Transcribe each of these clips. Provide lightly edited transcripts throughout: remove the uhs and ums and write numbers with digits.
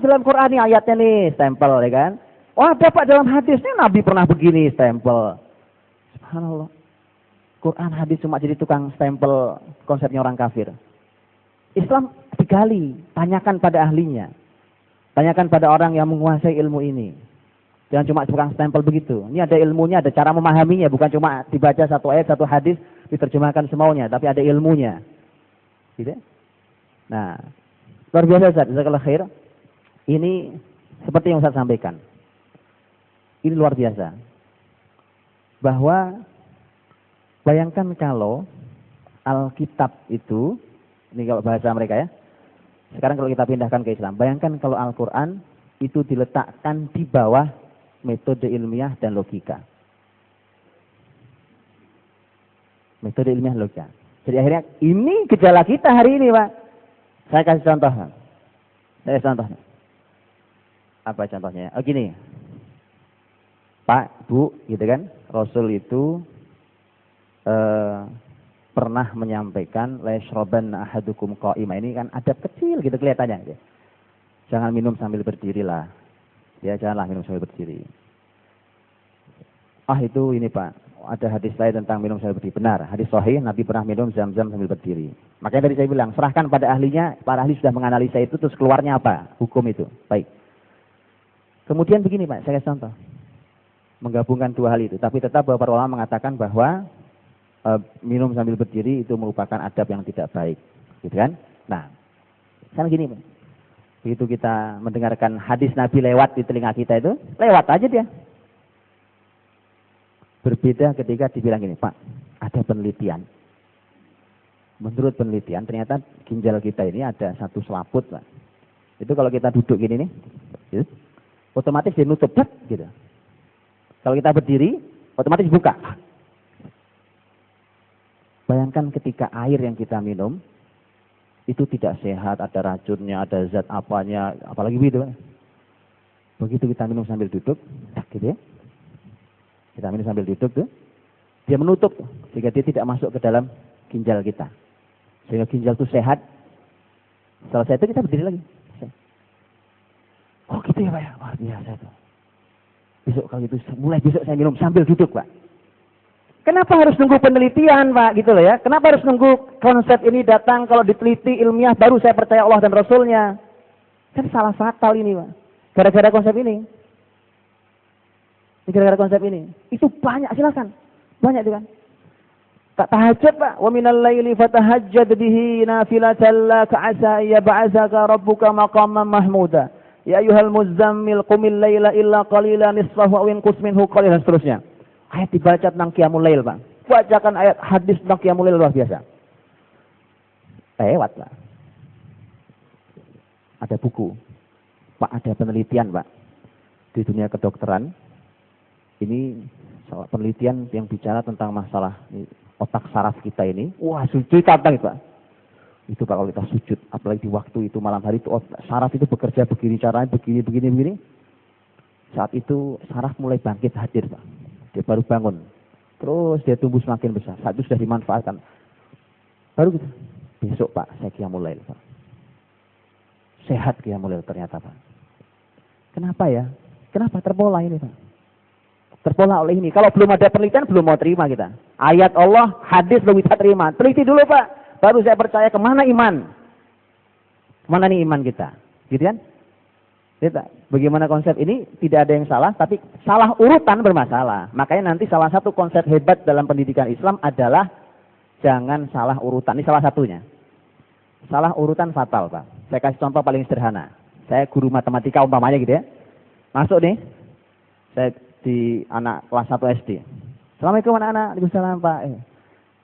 Dalam Quran nih ayatnya nih, stempel ya kan. Oh ada Pak dalam hadisnya Nabi pernah begini, stempel. Subhanallah. Quran hadis cuma jadi tukang stempel konsepnya orang kafir. Islam digali, tanyakan pada ahlinya. Tanyakan pada orang yang menguasai ilmu ini. Jangan cuma tukang stempel begitu. Ini ada ilmunya, ada cara memahaminya. Bukan cuma dibaca satu ayat, satu hadis, diterjemahkan semaunya. Tapi ada ilmunya. Gitu. Nah, luar biasa Ustaz. Jazakallahu khair. Ini seperti yang Ustaz sampaikan. Ini luar biasa. Bahwa bayangkan kalau Alkitab itu, ini kalau bahasa mereka ya. Sekarang kalau kita pindahkan ke Islam. Bayangkan kalau Al-Quran itu diletakkan di bawah metode ilmiah dan logika. Metode ilmiah dan logika. Jadi akhirnya ini gejala kita hari ini Pak. Saya kasih contoh. Apa contohnya? Oh gini. Pak, Bu, gitu kan. Rasul itu pernah menyampaikan la yashrabanna ahadukum qa'ima. Ini kan adab kecil gitu kelihatannya gitu. Jangan minum sambil berdiri lah. Ya, janganlah minum sambil berdiri. Itu ini Pak, ada hadis lain tentang minum sambil berdiri. Benar, hadis sahih Nabi pernah minum zam-zam sambil berdiri. Makanya tadi saya bilang, serahkan pada ahlinya, para ahli sudah menganalisa itu terus keluarnya apa? Hukum itu. Baik. Kemudian begini Pak, saya kasih contoh. Menggabungkan dua hal itu, tapi tetap bahwa para ulama mengatakan bahwa minum sambil berdiri itu merupakan adab yang tidak baik, gitu kan? Nah, kan gini, Pak. Begitu kita mendengarkan hadis Nabi lewat di telinga kita itu, lewat aja dia. Berbeda ketika dibilang gini, Pak, ada penelitian. Menurut penelitian, ternyata ginjal kita ini ada satu selaput, Pak. Itu kalau kita duduk gini nih, gitu, otomatis dia nutup, gitu. Kalau kita berdiri, otomatis buka. Bayangkan ketika air yang kita minum itu tidak sehat, ada racunnya, ada zat apanya, apalagi begitu. Begitu kita minum sambil duduk, gitu ya. Kita minum sambil duduk tuh, dia menutup sehingga dia tidak masuk ke dalam ginjal kita. Sehingga ginjal itu sehat. Selesai itu kita berdiri lagi. Oh gitu ya Pak ya, wah biasa tuh. Besok kalau gitu, mulai besok saya minum sambil duduk Pak. Kenapa harus nunggu penelitian Pak gitu loh ya? Kenapa harus nunggu konsep ini datang kalau diteliti ilmiah baru saya percaya Allah dan Rasulnya? Kan salah fatal ini Pak. Gara-gara konsep ini. Gara-gara konsep ini. Itu banyak silakan. Banyak itu kan. Tak tahajud Pak. Wa minal laili fatahajjad bihi nafilatan laka asa yab'atsaka rabbuka maqaman mahmuda. Ya ayyuhal muzammil qumil laila illa qalilan nisfahu aw inqus minhu qalilan seterusnya. Ayat dibaca tentang Qiyamul Lail, Pak. Bacakan ayat hadis tentang Qiyamul Lail luar biasa. Lewat, Pak. Ada buku. Pak, ada penelitian, Pak. Di dunia kedokteran. Ini penelitian yang bicara tentang masalah otak saraf kita ini. Wah, sujud tantang itu, Pak. Itu Pak, kalau kita sujud, apalagi di waktu itu malam hari itu saraf itu bekerja begini caranya, begini. Saat itu saraf mulai bangkit hadir, Pak. Dia baru bangun. Terus dia tumbuh semakin besar. Saat itu sudah dimanfaatkan. Baru gitu. Besok Pak, saya Qiyamul Lail, Pak. Sehat Qiyamul Lail ternyata, Pak. Kenapa ya? Kenapa terpola ini, Pak? Terpola oleh ini. Kalau belum ada penelitian, belum mau terima kita. Ayat Allah, hadis belum bisa terima. Teliti dulu, Pak. Baru saya percaya kemana iman. Kemana nih iman kita? Gitu kan? Bagaimana konsep ini tidak ada yang salah, tapi salah urutan bermasalah. Makanya nanti salah satu konsep hebat dalam pendidikan Islam adalah jangan salah urutan. Ini salah satunya. Salah urutan fatal, Pak. Saya kasih contoh paling sederhana. Saya guru matematika umpamanya gitu ya. Masuk nih, saya di anak kelas 1 SD. Assalamualaikum anak-anak. Waalaikumsalam Pak.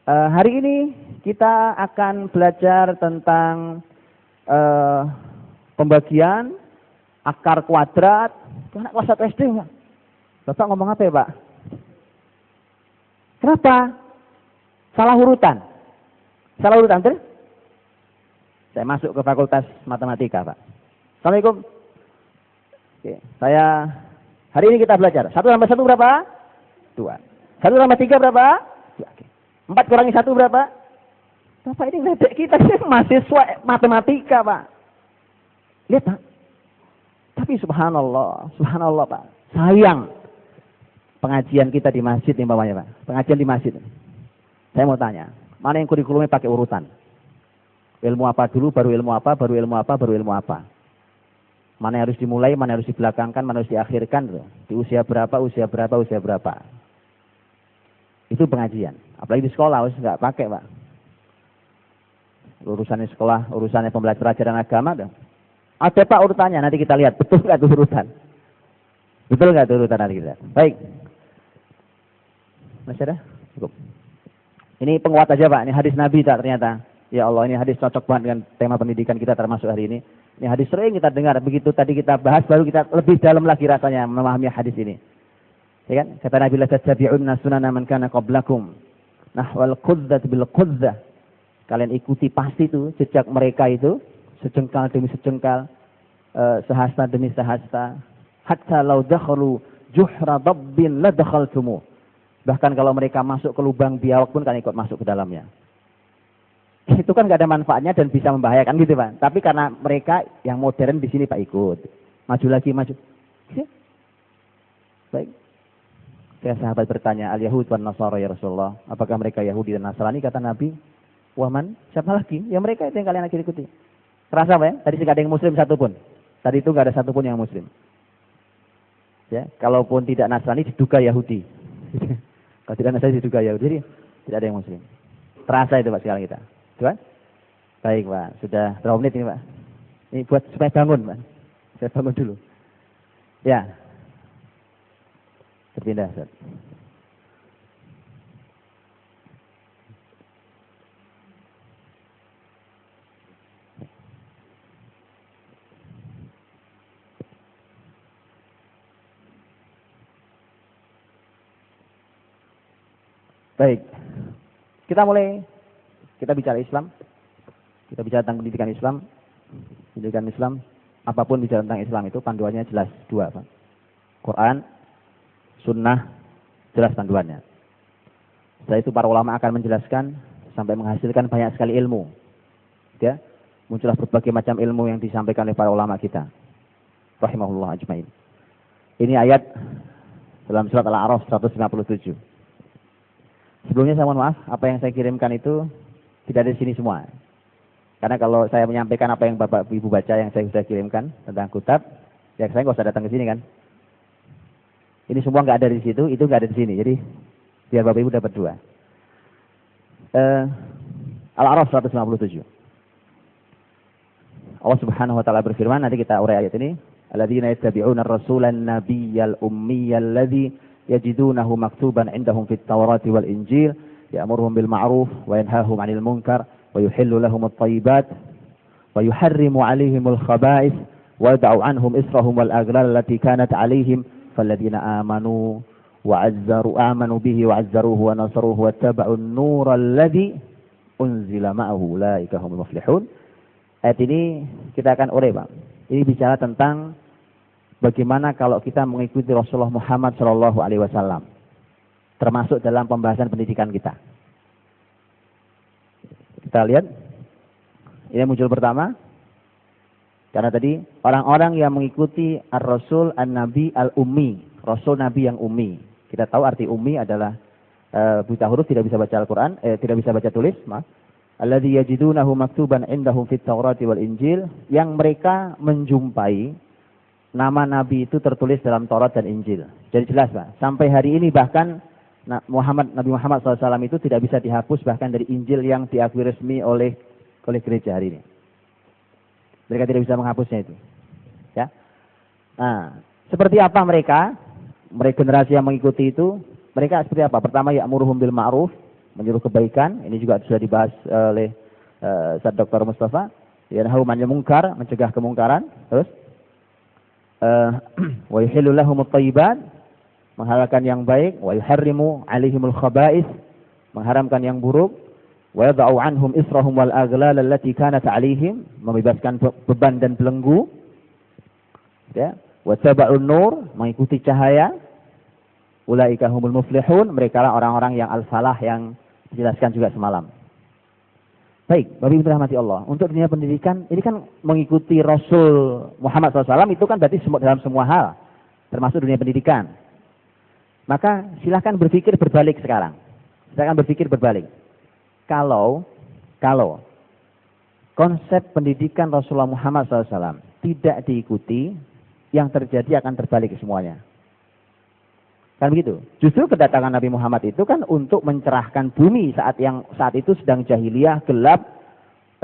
Hari ini kita akan belajar tentang pembagian akar kuadrat. Anak kelas 1 SD, Pak. Bapak ngomong apa ya, Pak? Kenapa? Salah urutan. Salah urutan, betul? Saya masuk ke Fakultas Matematika, Pak. Assalamualaikum. Oke, hari ini kita belajar. 1 tambah 1 berapa? 2. 1 tambah 3 berapa? 2. Oke. 4 kurangi 1 berapa? Bapak ini ledek kita sih mahasiswa matematika, Pak. Lihat, Pak. Tapi subhanallah, subhanallah Pak. Sayang pengajian kita di masjid nih Pak. Pengajian di masjid. Saya mau tanya, mana yang kurikulumnya pakai urutan? Ilmu apa dulu, baru ilmu apa, baru ilmu apa, baru ilmu apa? Mana yang harus dimulai, mana yang harus dibelakangkan, mana yang harus diakhirkan. Di usia berapa, usia berapa, usia berapa. Itu pengajian. Apalagi di sekolah, harus nggak pakai Pak. Urusannya sekolah, urusannya pembelajaran agama. Ada Pak urutannya, nanti kita lihat. Betul nggak itu urutan? Betul nggak itu urutan nanti kita? Baik. Masih ada? Cukup. Ini penguat aja Pak, ini hadis Nabi tak ternyata. Ya Allah, ini hadis cocok banget dengan tema pendidikan kita termasuk hari ini. Ini hadis sering kita dengar, begitu tadi kita bahas baru kita lebih dalam lagi rasanya memahami hadis ini. Ya kan? Kata Nabi la tattabi'unna sunana man kana qablakum. Nahwal qudzah bil qudzah. Kalian ikuti pasti itu jejak mereka itu sejengkal demi sejengkal, sehasta demi sehasta. Hatta law dakhalu juhra dabbin la dakhaltumuh. Bahkan kalau mereka masuk ke lubang biawak pun kalian ikut masuk ke dalamnya. Itu kan nggak ada manfaatnya dan bisa membahayakan gitu Pak. Tapi karena mereka yang modern di sini Pak ikut. Maju lagi, maju. Ya. Baik. Kayak sahabat bertanya, al-Yahud wan Nasara ya Rasulullah. Apakah mereka Yahudi dan Nasrani? Kata Nabi, waman, siapa lagi? Ya mereka itu yang kalian akan ikuti. Terasa Pak ya? Tadi nggak ada yang muslim satupun. Tadi itu nggak ada satupun yang muslim. Ya, kalaupun tidak Nasrani diduga Yahudi. Kalau tidak Nasrani diduga Yahudi. Jadi tidak ada yang muslim. Terasa itu Pak sekarang kita. Coba? Baik Pak, sudah berapa menit ini Pak? Ini buat supaya bangun Pak. Saya bangun dulu. Ya. Terpindah Ustaz. Baik. Kita bicara Islam. Kita bicara tentang pendidikan Islam. Pendidikan Islam, apapun bicara tentang Islam itu panduannya jelas dua, Pak. Quran, Sunnah, jelas panduannya. Setelah itu para ulama akan menjelaskan sampai menghasilkan banyak sekali ilmu. Ya, muncullah berbagai macam ilmu yang disampaikan oleh para ulama kita. Rahimahullah ajmain. Ini ayat dalam surat Al-A'raf 157. Sebelumnya saya mohon maaf, apa yang saya kirimkan itu tidak ada di sini semua. Karena kalau saya menyampaikan apa yang Bapak Ibu baca yang saya sudah kirimkan tentang kitab, ya saya nggak usah datang ke sini kan. Ini semua nggak ada di situ, itu nggak ada di sini. Jadi biar Bapak Ibu dapat dua. Al-A'raf 157. Allah Subhanahu wa taala berfirman, nanti kita urai ayat ini. Alladzina yattabi'una ar-rasulan nabiyyal ummiyal ladzi yajidunahu maktuban 'indahum fit Taurati wal Injil ya'muruhum bil ma'ruf wa yanhahum 'anil munkar wa yuhillu lahum at-thayyibat wa yuharrimu 'alaihimul khaba'ith wa yad'u 'anhum israhum wal aghlal allati kanat 'alaihim falladzina amanu bihi wa 'azzaruhu wa nasaruhu wattaba'un nural ladzi unzila ma'ahu ulaika humul muflihun. Ayat ini kita akan urai, Pak. Ini bicara tentang bagaimana kalau kita mengikuti Rasulullah Muhammad SAW, termasuk dalam pembahasan pendidikan kita. Kita lihat, ini muncul pertama, karena tadi orang-orang yang mengikuti Ar-Rasul An-Nabi Al-Ummi, Rasul Nabi yang ummi. Kita tahu arti ummi adalah buta huruf, tidak bisa baca Al-Quran, tidak bisa baca tulis, maaf. Alladzi yajidunahu maktuban indahum fit Taurati wal Injil, yang mereka menjumpai nama Nabi itu tertulis dalam Taurat dan Injil. Jadi jelas Pak, sampai hari ini bahkan Nabi Muhammad SAW itu tidak bisa dihapus bahkan dari Injil yang diakui resmi oleh gereja hari ini. Mereka tidak bisa menghapusnya itu. Ya. Nah, seperti apa mereka generasi yang mengikuti itu, mereka seperti apa? Pertama, ya'muruhum bil ma'ruf, menyuruh kebaikan. Ini juga sudah dibahas oleh Ustaz Dr. Mustafa. Yanhahum 'anil munkar, mencegah kemungkaran. Terus wa yuhillu lahumut thayyibat, menghalalkan yang baik, wa yuharrimu 'alaihimul khaba'ith, mengharamkan yang buruk, wa yad'u 'anhum israhum wal aghlal allati kanat 'alaihim, membebaskan beban dan belenggu. Ya, wa taba'un nur, mengikuti cahaya. Ulaika humul muflihun, mereka lah orang-orang yang al-falah yang dijelaskan juga semalam. Baik, Bapak Ibu dirahmati Allah. Untuk dunia pendidikan, ini kan mengikuti Rasul Muhammad SAW itu kan berarti dalam semua hal, termasuk dunia pendidikan. Maka silahkan berpikir berbalik sekarang. Silahkan berpikir berbalik. Kalau konsep pendidikan Rasulullah Muhammad SAW tidak diikuti, yang terjadi akan terbalik semuanya. Kan begitu. Justru kedatangan Nabi Muhammad itu kan untuk mencerahkan bumi saat itu sedang jahiliyah, gelap,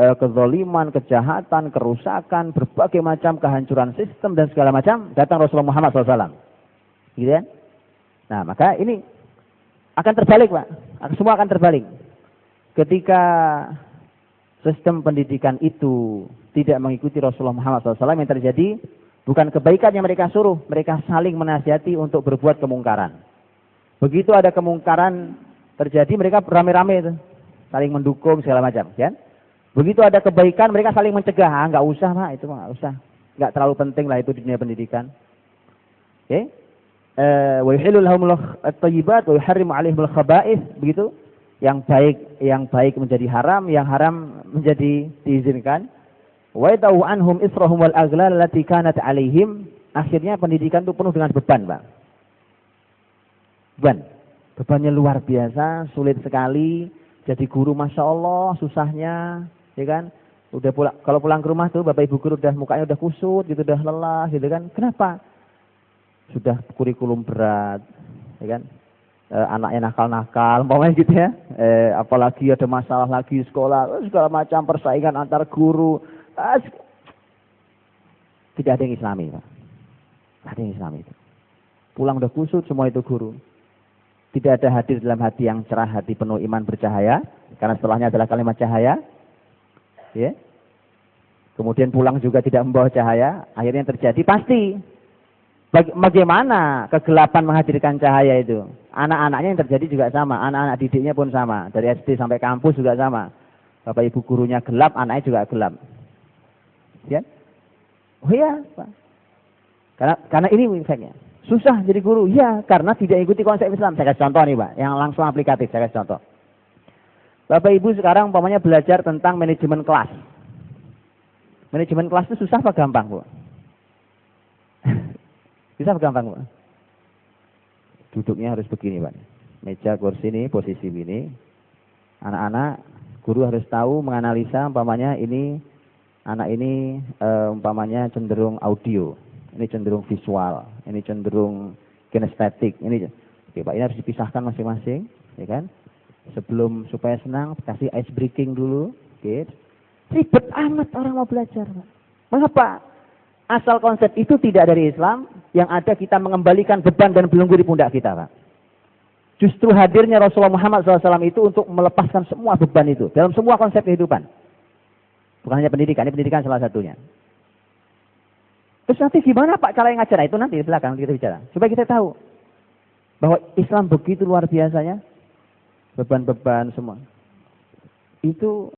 kezaliman, kejahatan, kerusakan, berbagai macam kehancuran sistem dan segala macam. Datang Rasulullah Muhammad SAW. Gitu kan? Nah, maka ini akan terbalik, Pak. Semua akan terbalik. Ketika sistem pendidikan itu tidak mengikuti Rasulullah Muhammad SAW, yang terjadi bukan kebaikan yang mereka suruh, mereka saling menasihati untuk berbuat kemungkaran. Begitu ada kemungkaran terjadi, mereka rame-rame itu, saling mendukung segala macam, kan? Begitu ada kebaikan, mereka saling mencegah, nggak usah Pak, itu nggak usah, nggak terlalu penting lah itu di dunia pendidikan. Oke? Wa yuhillu lahumul thayyibat wa yuharrimu 'alaihimul khaba'ith, begitu? Yang baik menjadi haram, yang haram menjadi diizinkan. Wa yadau anhum israhum wal aghlal allati kanat 'alaihim. Akhirnya pendidikan itu penuh dengan beban, Pak. Bebannya luar biasa, sulit sekali. Jadi guru Masya Allah susahnya, ya kan? Kalau pulang ke rumah tuh Bapak Ibu guru mukanya udah kusut gitu, udah lelah gitu kan. Kenapa? Sudah kurikulum berat, ya kan? Anaknya nakal-nakal, umpamanya gitu ya. Apalagi ada masalah lagi sekolah, segala macam persaingan antar guru. Tidak ada yang Islami, Pak. Tidak ada yang Islami itu. Pulang udah kusut semua itu guru. Tidak ada hadir dalam hati yang cerah, hati penuh iman bercahaya, karena setelahnya adalah kalimat cahaya. Ya. Kemudian pulang juga tidak membawa cahaya. Akhirnya yang terjadi pasti bagaimana kegelapan menghadirkan cahaya itu. Anak-anaknya yang terjadi juga sama, anak-anak didiknya pun sama, dari SD sampai kampus juga sama. Bapak Ibu gurunya gelap, anaknya juga gelap. Ya? Oh iya, Pak. Karena ini efeknya. Susah jadi guru. Ya, karena tidak ikuti konsep Islam. Saya kasih contoh nih, Pak, yang langsung aplikatif. Saya kasih contoh. Bapak Ibu sekarang umpamanya belajar tentang manajemen kelas. Manajemen kelas itu susah apa gampang, Bu? Susah apa gampang, Bu? Duduknya harus begini, Pak. Meja, kursi ini, posisi ini. Anak-anak, guru harus tahu menganalisa umpamanya ini anak ini umpamanya cenderung audio, ini cenderung visual, ini cenderung kinestetik, ini. Oke, Pak, ini harus dipisahkan masing-masing, ya kan? Sebelum supaya senang, kasih ice breaking dulu, oke. Ribet amat orang mau belajar, Pak. Mengapa? Asal konsep itu tidak dari Islam, yang ada kita mengembalikan beban dan belenggu di pundak kita, Pak. Justru hadirnya Rasulullah Muhammad SAW itu untuk melepaskan semua beban itu dalam semua konsep kehidupan. Bukan hanya pendidikan, ini pendidikan salah satunya. Terus nanti gimana Pak cara yang ngajar? Nah, itu nanti di belakang kita bicara. Supaya kita tahu bahwa Islam begitu luar biasanya, beban-beban semua. Itu